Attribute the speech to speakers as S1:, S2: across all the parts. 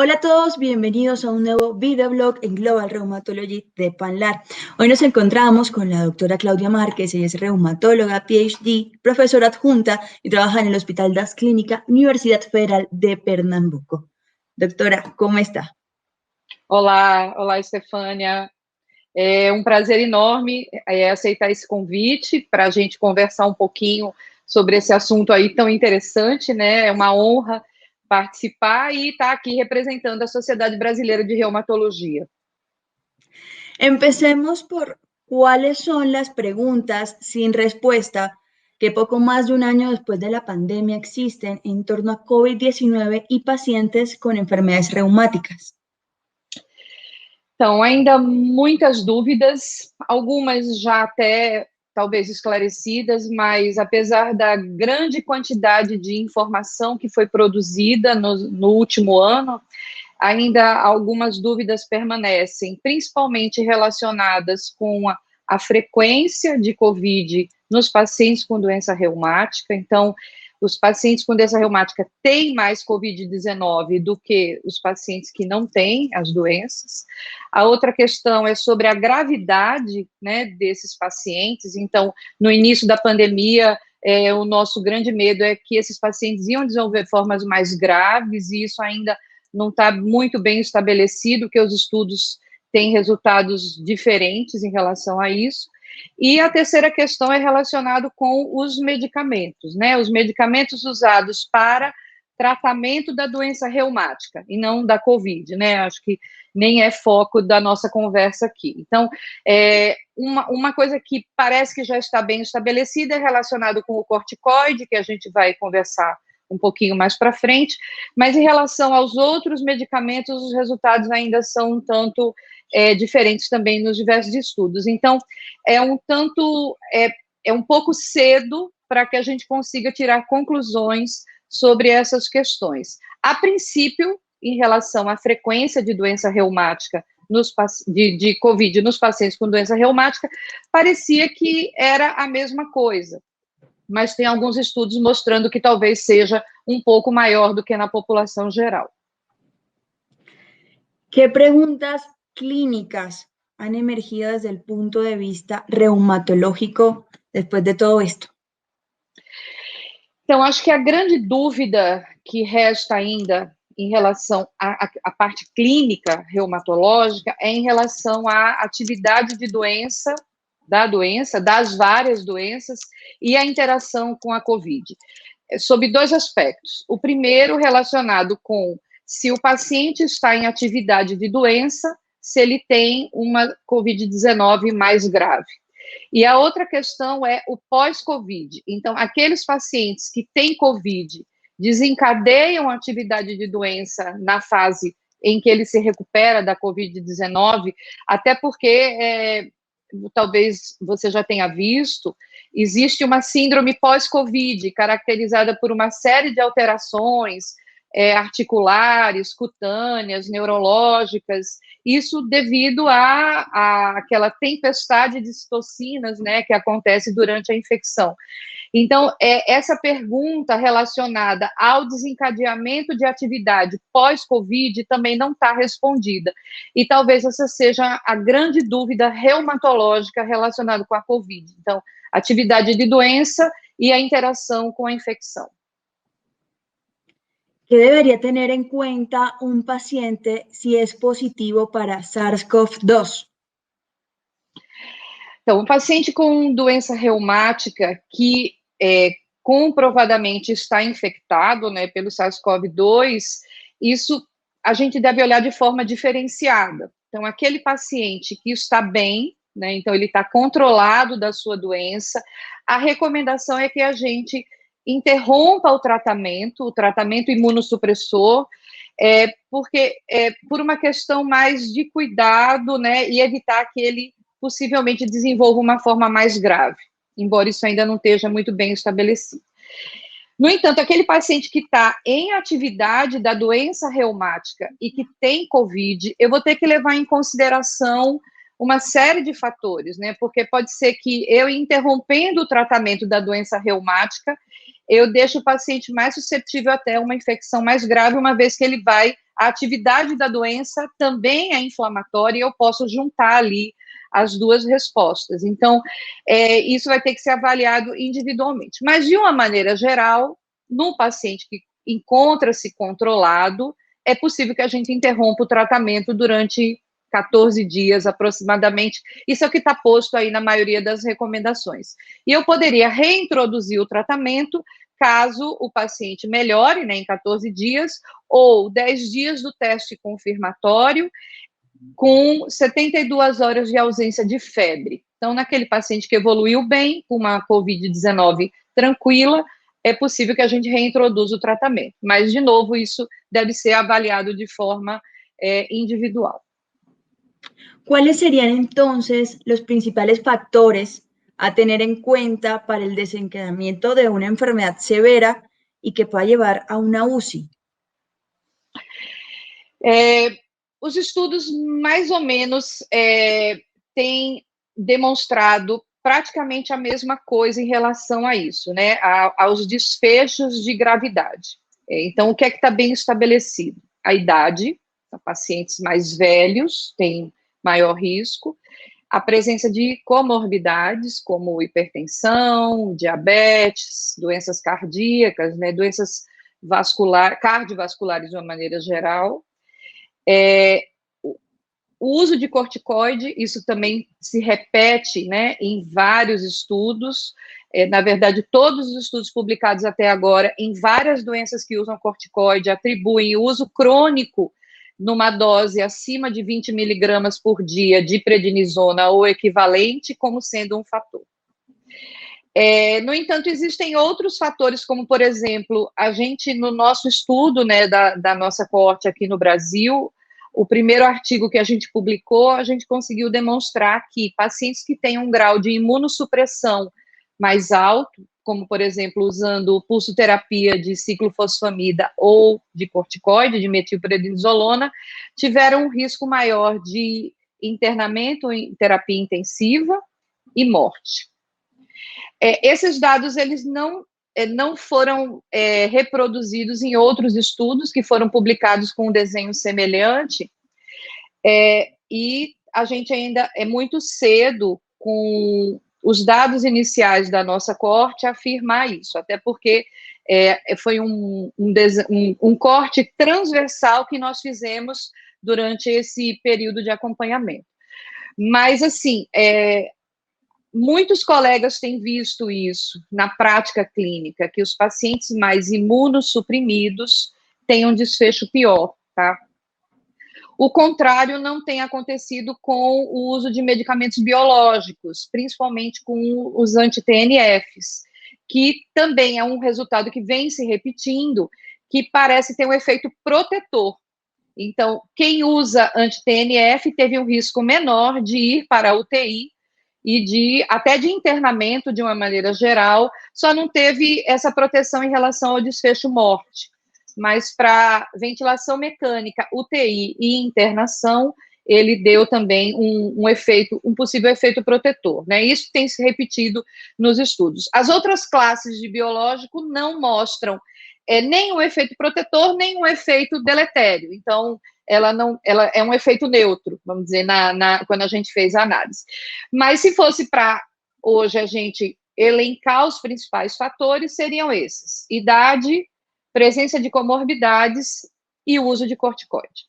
S1: Hola a todos, bienvenidos a un nuevo videoblog en Global Rheumatology de PANLAR. Hoy nos encontramos con la doctora Claudia Márquez, ella es reumatóloga, PhD, profesora adjunta y trabaja en el Hospital Das Clínica, Universidad Federal de Pernambuco. Doctora, ¿cómo está?
S2: Olá, Estefânia. É um prazer enorme aceitar esse convite para a gente conversar um pouquinho sobre esse assunto aí tão interessante, né? É uma honra participar e estar aqui representando a Sociedade Brasileira de Reumatologia.
S1: Empecemos por cuáles son las preguntas sin respuesta que poco más de un año después de la pandemia existen en torno a COVID-19 y pacientes con enfermedades reumáticas.
S2: Então, ainda muitas dúvidas, algumas já até talvez esclarecidas, mas apesar da grande quantidade de informação que foi produzida no último ano, ainda algumas dúvidas permanecem, principalmente relacionadas com a frequência de COVID nos pacientes com doença reumática. Então, os pacientes com doença reumática têm mais COVID-19 do que os pacientes que não têm as doenças. A outra questão é sobre a gravidade, né, desses pacientes. Então, no início da pandemia, o nosso grande medo é que esses pacientes iam desenvolver formas mais graves, e isso ainda não está muito bem estabelecido, porque os estudos têm resultados diferentes em relação a isso. E a terceira questão é relacionada com os medicamentos, né? Os medicamentos usados para tratamento da doença reumática e não da COVID, né? Acho que nem é foco da nossa conversa aqui. Então, uma coisa que parece que já está bem estabelecida é relacionado com o corticoide, que a gente vai conversar um pouquinho mais para frente, mas em relação aos outros medicamentos, os resultados ainda são um tanto diferentes também nos diversos estudos. Então, é um pouco cedo para que a gente consiga tirar conclusões sobre essas questões. A princípio, em relação à frequência de doença reumática, de COVID nos pacientes com doença reumática, parecia que era a mesma coisa, mas tem alguns estudos mostrando que talvez seja um pouco maior do que na população geral.
S1: Que perguntas clínicas han emergido desde el punto de vista reumatológico después de todo esto?
S2: Então, acho que a grande dúvida que resta ainda em relação à parte clínica reumatológica é em relação à atividade de doença, das várias doenças e a interação com a COVID, sob dois aspectos. O primeiro relacionado com se o paciente está em atividade de doença, se ele tem uma COVID-19 mais grave. E a outra questão é o pós-COVID. Então, aqueles pacientes que têm COVID desencadeiam a atividade de doença na fase em que ele se recupera da COVID-19, até porque, talvez você já tenha visto, existe uma síndrome pós-COVID, caracterizada por uma série de alterações articulares, cutâneas, neurológicas, isso devido àquela tempestade de citocinas, né, que acontece durante a infecção. Então, essa pergunta relacionada ao desencadeamento de atividade pós-COVID também não está respondida. E talvez essa seja a grande dúvida reumatológica relacionada com a COVID. Então, atividade de doença e a interação com a infecção.
S1: ¿Qué debería tener en cuenta un paciente si es positivo para SARS-CoV-2?
S2: Então, um paciente com doença reumática que comprovadamente está infectado, né, pelo SARS-CoV-2, isso a gente deve olhar de forma diferenciada. Então, aquele paciente que está bem, né, então ele está controlado da sua doença, a recomendação é que a gente interrompa o tratamento imunossupressor, porque por uma questão mais de cuidado, né, e evitar que ele possivelmente desenvolva uma forma mais grave, embora isso ainda não esteja muito bem estabelecido. No entanto, aquele paciente que está em atividade da doença reumática e que tem COVID, eu vou ter que levar em consideração uma série de fatores, né? Porque pode ser que eu, interrompendo o tratamento da doença reumática, eu deixo o paciente mais suscetível até uma infecção mais grave, uma vez que ele vai a atividade da doença também é inflamatória e eu posso juntar ali as duas respostas. Então, isso vai ter que ser avaliado individualmente. Mas, de uma maneira geral, no paciente que encontra-se controlado, é possível que a gente interrompa o tratamento durante 14 dias aproximadamente. Isso é o que está posto aí na maioria das recomendações. E eu poderia reintroduzir o tratamento caso o paciente melhore, né, em 14 dias, ou 10 dias do teste confirmatório, com 72 horas de ausência de febre. Então, naquele paciente que evoluiu bem, com uma COVID-19 tranquila, é possível que a gente reintroduza o tratamento. Mas, de novo, isso deve ser avaliado de forma individual.
S1: ¿Cuáles serían entonces los principales factores a tener en cuenta para el desencadenamiento de una enfermedad severa y que pueda llevar a una UCI?
S2: Os estudos, mais ou menos, têm demonstrado praticamente a mesma coisa em relação a isso, né, aos desfechos de gravidade. Então, o que é que está bem estabelecido? A idade, pacientes mais velhos têm maior risco, a presença de comorbidades, como hipertensão, diabetes, doenças cardíacas, né, doenças cardiovasculares de uma maneira geral. O uso de corticoide, isso também se repete, né, em vários estudos, na verdade, todos os estudos publicados até agora, em várias doenças que usam corticoide, atribuem o uso crônico numa dose acima de 20 miligramas por dia de prednisona ou equivalente como sendo um fator. No entanto, existem outros fatores, como, por exemplo, a gente, no nosso estudo, né, da nossa coorte aqui no Brasil, o primeiro artigo que a gente publicou, a gente conseguiu demonstrar que pacientes que têm um grau de imunossupressão mais alto, como, por exemplo, usando pulsoterapia de ciclofosfamida ou de corticoide, de metilprednisolona, tiveram um risco maior de internamento em terapia intensiva e morte. Esses dados, eles não foram reproduzidos em outros estudos que foram publicados com um desenho semelhante, e a gente ainda é muito cedo com os dados iniciais da nossa coorte a afirmar isso, até porque foi um corte transversal que nós fizemos durante esse período de acompanhamento. Mas, assim, muitos colegas têm visto isso na prática clínica, que os pacientes mais imunossuprimidos têm um desfecho pior, tá? O contrário não tem acontecido com o uso de medicamentos biológicos, principalmente com os anti-TNFs, que também é um resultado que vem se repetindo, que parece ter um efeito protetor. Então, quem usa anti-TNF teve um risco menor de ir para a UTI e até de internamento de uma maneira geral, só não teve essa proteção em relação ao desfecho morte. Mas para ventilação mecânica, UTI e internação, ele deu também um possível efeito protetor, né? Isso tem se repetido nos estudos. As outras classes de biológico não mostram nem um efeito protetor, nem um efeito deletério. Então, ela é um efeito neutro, vamos dizer, quando a gente fez a análise. Mas se fosse para hoje a gente elencar os principais fatores, seriam esses: idade, presença de comorbidades y uso de corticoide.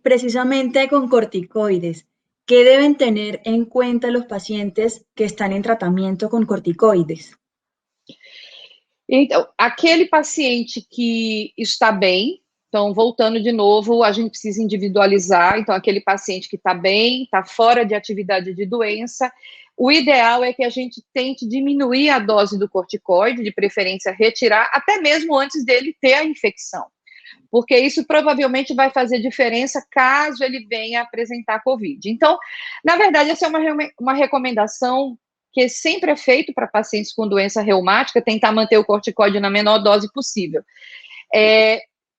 S1: Precisamente con corticoides, ¿qué deben tener en cuenta los pacientes que están en tratamiento con corticoides?
S2: Então, aquele paciente que está bem, então, voltando de novo, a gente precisa individualizar, então, aquele paciente que está bem, está fora de atividade de doença, o ideal é que a gente tente diminuir a dose do corticoide, de preferência retirar, até mesmo antes dele ter a infecção, porque isso provavelmente vai fazer diferença caso ele venha apresentar COVID. Então, na verdade, essa é uma recomendação que sempre é feito para pacientes com doença reumática, tentar manter o corticoide na menor dose possível.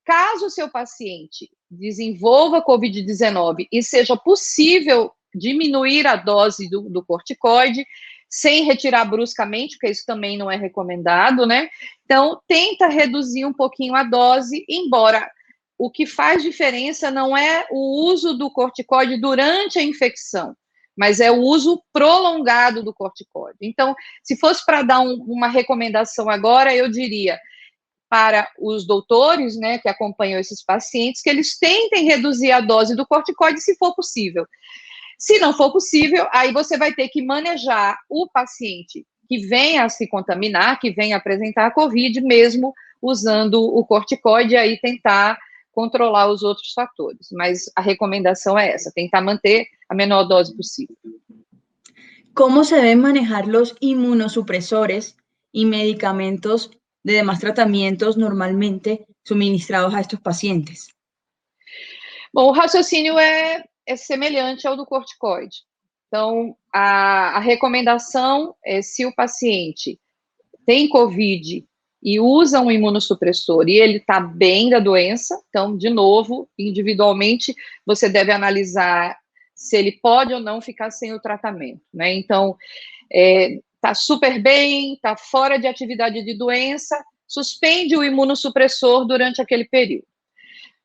S2: Caso o seu paciente desenvolva COVID-19 e seja possível diminuir a dose do corticoide, sem retirar bruscamente, porque isso também não é recomendado, né? Então, tenta reduzir um pouquinho a dose, embora o que faz diferença não é o uso do corticoide durante a infecção, mas é o uso prolongado do corticoide. Então, se fosse para dar uma recomendação agora, eu diria para os doutores, né, que acompanham esses pacientes, que eles tentem reduzir a dose do corticoide se for possível. Se não for possível, aí você vai ter que manejar o paciente que venha a se contaminar, que venha apresentar a COVID, mesmo usando o corticoide, e aí tentar controlar os outros fatores. Mas a recomendação é essa, tentar manter a menor dose possível.
S1: ¿Cómo se deben manejar los inmunosupresores y medicamentos de demás tratamientos normalmente suministrados a estos pacientes?
S2: Bom, o raciocínio é semelhante ao do corticoide. Então, a recomendação é, se o paciente tem COVID e usa um imunossupressor e ele está bem da doença, então, de novo, individualmente, você deve analisar se ele pode ou não ficar sem o tratamento, né? Então, está super bem, está fora de atividade de doença, suspende o imunossupressor durante aquele período.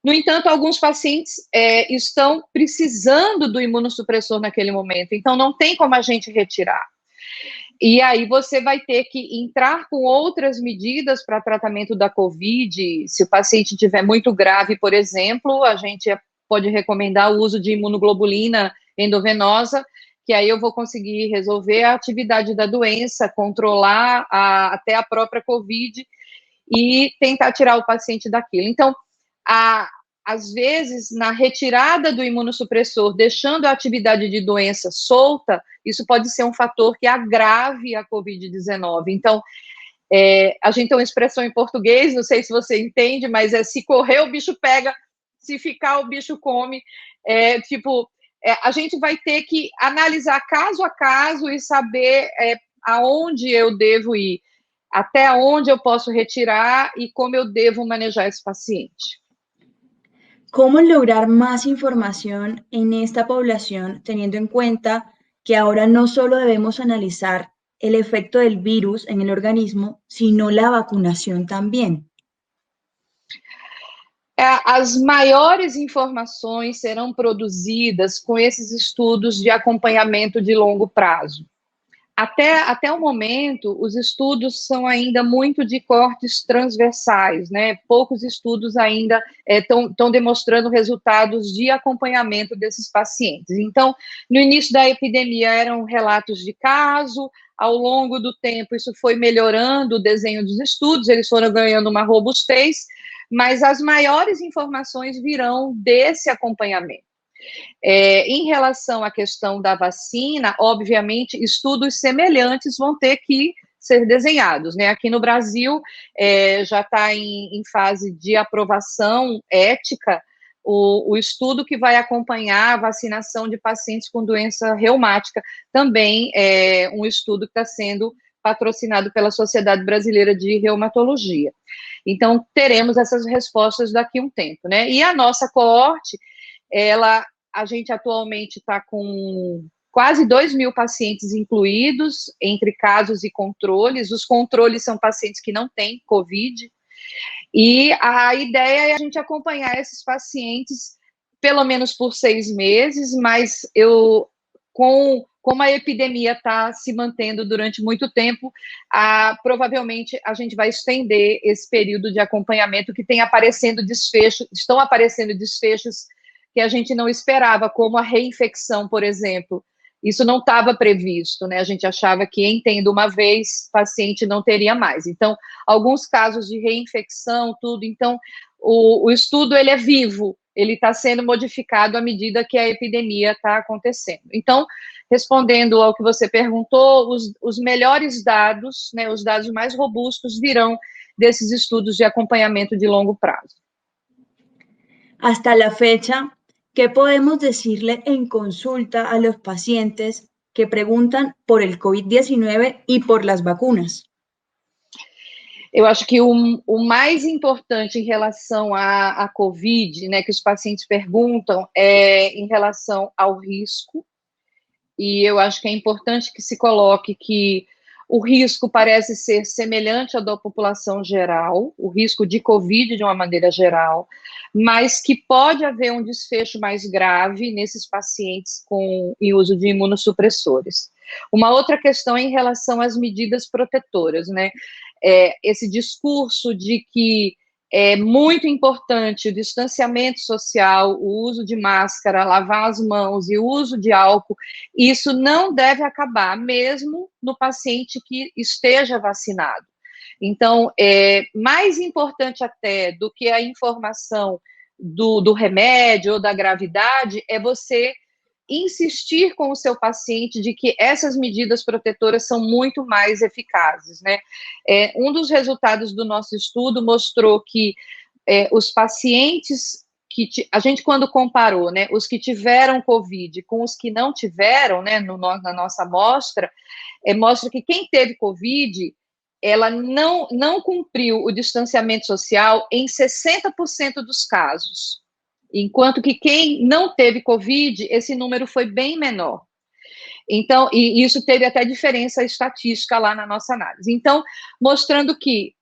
S2: No entanto, alguns pacientes estão precisando do imunossupressor naquele momento, então não tem como a gente retirar. E aí você vai ter que entrar com outras medidas para tratamento da COVID. Se o paciente estiver muito grave, por exemplo, a gente pode recomendar o uso de imunoglobulina endovenosa, que aí eu vou conseguir resolver a atividade da doença, controlar até a própria COVID e tentar tirar o paciente daquilo. Então, às vezes, na retirada do imunossupressor, deixando a atividade de doença solta, isso pode ser um fator que agrave a COVID-19. Então, a gente tem uma expressão em português, não sei se você entende, mas se correr, o bicho pega, se ficar, o bicho come. A gente vai ter que analisar caso a caso e saber aonde eu devo ir, até onde eu posso retirar e como eu devo manejar esse paciente.
S1: ¿Cómo lograr más información en esta población, teniendo en cuenta que ahora no solo debemos analizar el efecto del virus en el organismo, sino la vacunación también?
S2: As maiores informações serão produzidas com esses estudos de acompanhamento de longo prazo. Até o momento, os estudos são ainda muito de cortes transversais, né? Poucos estudos ainda estão demonstrando resultados de acompanhamento desses pacientes. Então, no início da epidemia, eram relatos de caso, ao longo do tempo, isso foi melhorando o desenho dos estudos, eles foram ganhando uma robustez, mas as maiores informações virão desse acompanhamento. Em relação à questão da vacina, obviamente, estudos semelhantes vão ter que ser desenhados, né? Aqui no Brasil, já está em fase de aprovação ética o estudo que vai acompanhar a vacinação de pacientes com doença reumática, também é um estudo que está sendo patrocinado pela Sociedade Brasileira de Reumatologia. Então, teremos essas respostas daqui a um tempo, né? E a nossa coorte, a gente atualmente está com quase 2.000 pacientes incluídos, entre casos e controles. Os controles são pacientes que não têm COVID, e a ideia é a gente acompanhar esses pacientes pelo menos por 6 meses, mas como a epidemia está se mantendo durante muito tempo, provavelmente a gente vai estender esse período de acompanhamento que estão aparecendo desfechos que a gente não esperava, como a reinfecção, por exemplo. Isso não estava previsto, né? A gente achava que, em tendo uma vez, o paciente não teria mais. Então, alguns casos de reinfecção, tudo. Então, o estudo, ele é vivo, ele está sendo modificado à medida que a epidemia está acontecendo. Então, respondendo ao que você perguntou, os melhores dados, né, os dados mais robustos virão desses estudos de acompanhamento de longo prazo.
S1: Hasta la fecha, ¿qué podemos decirle en consulta a los pacientes que preguntan por el COVID-19 y por las vacunas?
S2: Eu acho que o mais importante em relação à COVID, né, que os pacientes perguntam, é em relação ao risco, e eu acho que é importante que se coloque que o risco parece ser semelhante ao da população geral, o risco de COVID de uma maneira geral, mas que pode haver um desfecho mais grave nesses pacientes em uso de imunossupressores. Uma outra questão é em relação às medidas protetoras, né? Esse discurso de que é muito importante o distanciamento social, o uso de máscara, lavar as mãos e o uso de álcool, isso não deve acabar, mesmo no paciente que esteja vacinado. Então, mais importante até do que a informação do remédio ou da gravidade é você insistir com o seu paciente de que essas medidas protetoras são muito mais eficazes, né? Um dos resultados do nosso estudo mostrou que os pacientes a gente, quando comparou, né, os que tiveram COVID com os que não tiveram, né, na nossa amostra, mostra que quem teve COVID, ela não cumpriu o distanciamento social em 60% dos casos. Enquanto que quem não teve COVID, esse número foi bem menor. Então, e isso teve até diferença estatística lá na nossa análise. Então, mostrando que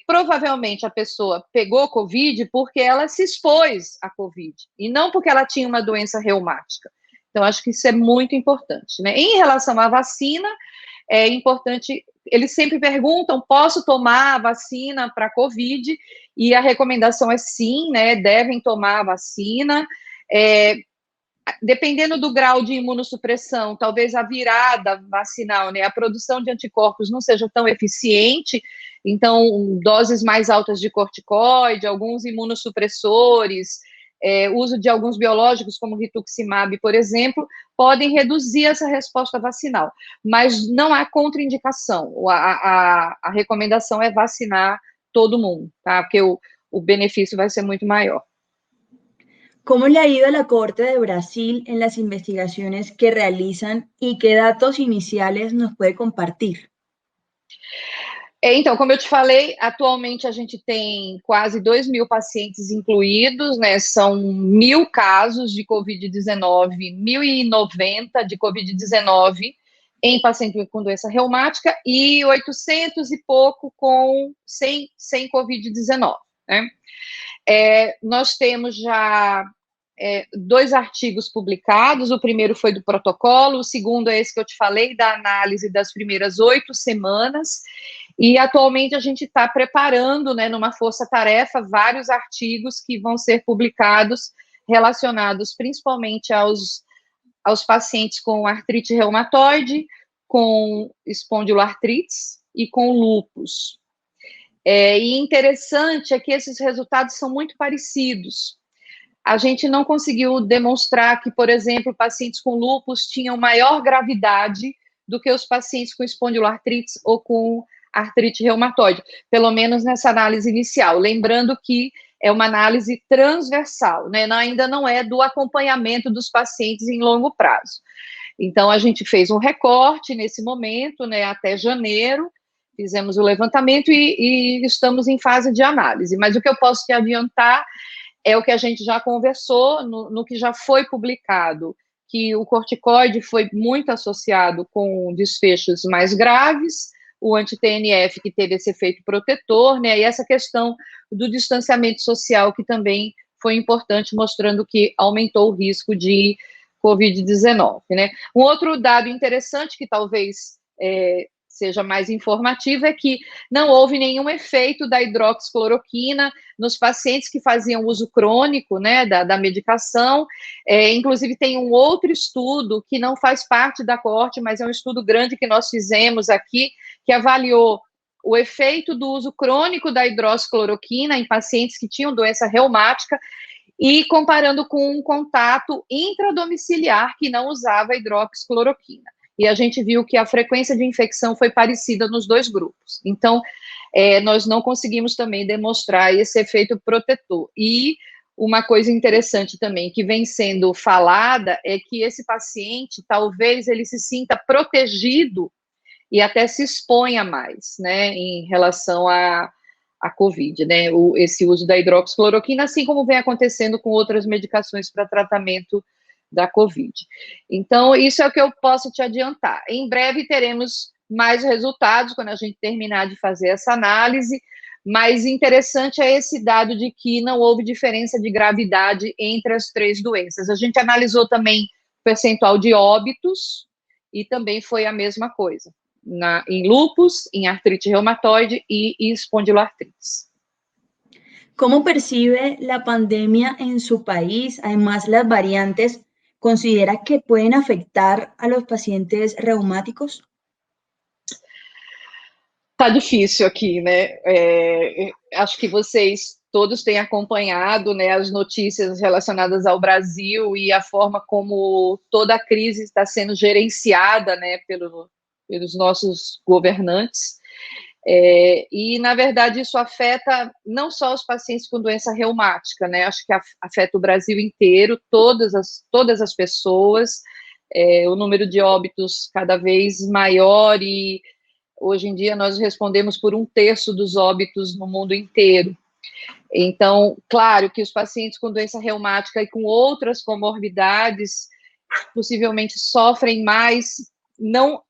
S2: provavelmente a pessoa pegou COVID porque ela se expôs à COVID, e não porque ela tinha uma doença reumática. Então, acho que isso é muito importante, né? Em relação à vacina, é importante, eles sempre perguntam, posso tomar a vacina para COVID? E a recomendação é sim, né, devem tomar a vacina. Dependendo do grau de imunossupressão, talvez a virada vacinal, né, a produção de anticorpos não seja tão eficiente, então doses mais altas de corticoide, alguns imunossupressores, uso de alguns biológicos, como rituximab, por exemplo, podem reduzir essa resposta vacinal, mas não há contraindicação. A recomendação é vacinar todo mundo, tá? Porque o benefício vai ser muito maior.
S1: ¿Cómo le ha ido a la Corte de Brasil en las investigaciones que realizan y qué datos iniciales nos puede compartir?
S2: Então, como eu te falei, atualmente a gente tem quase 2.000 pacientes incluídos, né? São 1.000 casos de Covid-19, 1.090 de Covid-19 em paciente com doença reumática e 800 e pouco sem Covid-19, né? Nós temos já 2 artigos publicados, o primeiro foi do protocolo, o segundo é esse que eu te falei, da análise das primeiras 8 semanas, e atualmente a gente está preparando, né, numa força-tarefa, vários artigos que vão ser publicados relacionados principalmente aos pacientes com artrite reumatoide, com espondiloartrites e com lúpus. E interessante é que esses resultados são muito parecidos. A gente não conseguiu demonstrar que, por exemplo, pacientes com lúpus tinham maior gravidade do que os pacientes com espondiloartrites ou com artrite reumatoide, pelo menos nessa análise inicial. Lembrando que é uma análise transversal, né? Ainda não é do acompanhamento dos pacientes em longo prazo. Então, a gente fez um recorte nesse momento, né, até janeiro, fizemos o levantamento e estamos em fase de análise. Mas o que eu posso te adiantar é o que a gente já conversou, no que já foi publicado, que o corticoide foi muito associado com desfechos mais graves, o anti-TNF que teve esse efeito protetor, né, e essa questão do distanciamento social que também foi importante, mostrando que aumentou o risco de Covid-19, né. Um outro dado interessante que talvez seja mais informativo, é que não houve nenhum efeito da hidroxicloroquina nos pacientes que faziam uso crônico, né, da medicação. Inclusive, tem um outro estudo que não faz parte da coorte, mas é um estudo grande que nós fizemos aqui, que avaliou o efeito do uso crônico da hidroxicloroquina em pacientes que tinham doença reumática e comparando com um contato intradomiciliar que não usava hidroxicloroquina. E a gente viu que a frequência de infecção foi parecida nos 2 grupos. Então, nós não conseguimos também demonstrar esse efeito protetor. E uma coisa interessante também que vem sendo falada é que esse paciente, talvez ele se sinta protegido e até se exponha mais, né, em relação à COVID, né, esse uso da hidroxicloroquina, assim como vem acontecendo com outras medicações para tratamento da COVID. Então, isso é o que eu posso te adiantar. Em breve teremos mais resultados, quando a gente terminar de fazer essa análise, Mas interessante é esse dado de que não houve diferença de gravidade entre as 3 doenças. A gente analisou também o percentual de óbitos e também foi a mesma coisa, em lúpus, em artrite reumatoide e em espondiloartrites.
S1: ¿Cómo percibe la pandemia en su país? Además, las variantes, ¿considera que pueden afectar a los pacientes reumáticos?
S2: Tá difícil aqui, né? Acho que vocês todos têm acompanhado, né, as notícias relacionadas ao Brasil e a forma como toda a crise está sendo gerenciada, né, pelos nossos governantes. E, na verdade, isso afeta não só os pacientes com doença reumática, né? Acho que afeta o Brasil inteiro, todas as pessoas, o número de óbitos cada vez maior e hoje em dia nós respondemos por 1/3 dos óbitos no mundo inteiro. Então, claro que os pacientes com doença reumática e com outras comorbidades possivelmente sofrem mais, não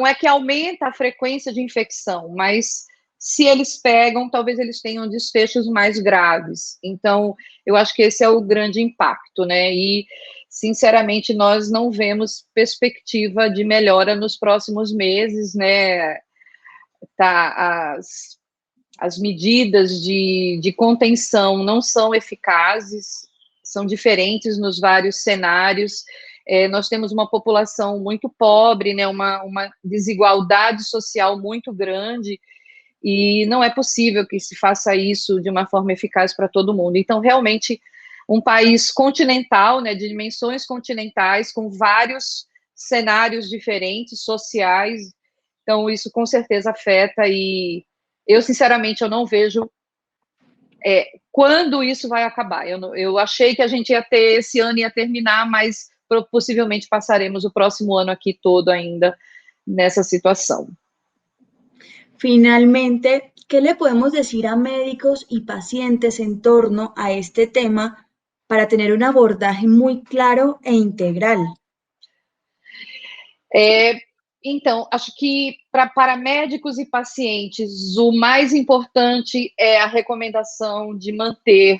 S2: é que aumenta a frequência de infecção, mas se eles pegam, talvez eles tenham desfechos mais graves. Então, eu acho que esse é o grande impacto, né? E, sinceramente, nós não vemos perspectiva de melhora nos próximos meses, né? As medidas de contenção não são eficazes, são diferentes nos vários cenários. Nós temos uma população muito pobre, né, uma desigualdade social muito grande, e não é possível que se faça isso de uma forma eficaz para todo mundo. Então, realmente, um país continental, né, de dimensões continentais, com vários cenários diferentes, sociais, então isso com certeza afeta, e eu, sinceramente, eu não vejo quando isso vai acabar. Eu achei que a gente ia ter, esse ano ia terminar, mas possivelmente passaremos o próximo ano aqui todo ainda nessa situação.
S1: Finalmente, ¿qué le podemos decir a médicos y pacientes en torno a este tema para tener un abordaje muy claro e integral?
S2: Então, acho que para médicos e pacientes, o mais importante é a recomendação de manter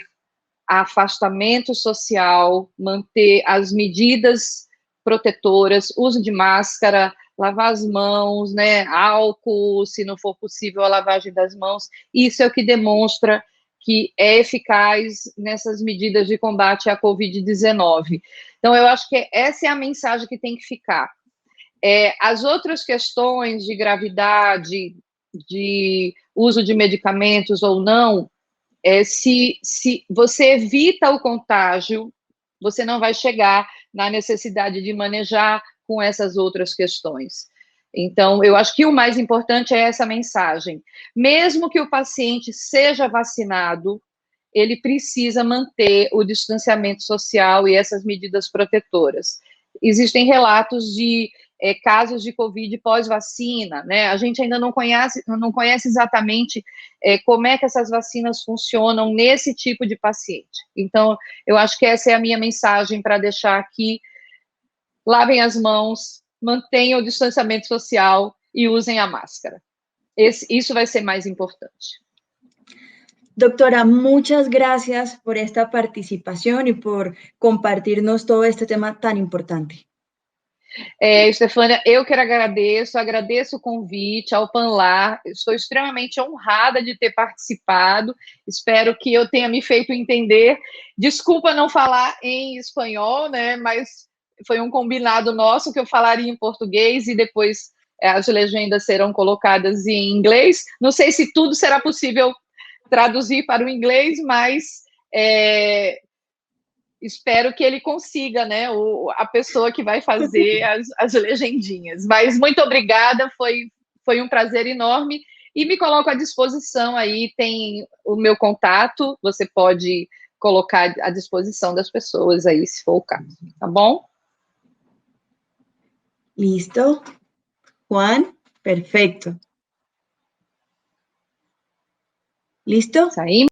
S2: afastamento social, manter as medidas protetoras, uso de máscara, lavar as mãos, né, álcool, se não for possível a lavagem das mãos. Isso é o que demonstra que é eficaz nessas medidas de combate à Covid-19. Então, eu acho que essa é a mensagem que tem que ficar. As outras questões de gravidade, de uso de medicamentos ou não, se você evita o contágio, você não vai chegar na necessidade de manejar com essas outras questões. Então, eu acho que o mais importante é essa mensagem. Mesmo que o paciente seja vacinado, ele precisa manter o distanciamento social e essas medidas protetoras. Existem relatos de casos de Covid pós-vacina, né? A gente ainda não conhece exatamente como é que essas vacinas funcionam nesse tipo de paciente. Então, eu acho que essa é a minha mensagem para deixar aqui. Lavem as mãos, mantenham o distanciamento social e usem a máscara. Isso vai ser mais importante.
S1: Doctora, muchas gracias por esta participación y por compartirnos todo este tema tan importante.
S2: Estefânia, eu que agradeço o convite ao Panlar, estou extremamente honrada de ter participado, espero que eu tenha me feito entender. Desculpa não falar em espanhol, né, mas foi um combinado nosso que eu falaria em português e depois as legendas serão colocadas em inglês. Não sei se tudo será possível traduzir para o inglês, mas espero que ele consiga, né, a pessoa que vai fazer as legendinhas. Mas muito obrigada, foi um prazer enorme e me coloco à disposição aí, tem o meu contato, você pode colocar à disposição das pessoas aí, se for o caso, tá bom?
S1: Listo. Juan, perfecto. ¿Listo?
S2: Saímos.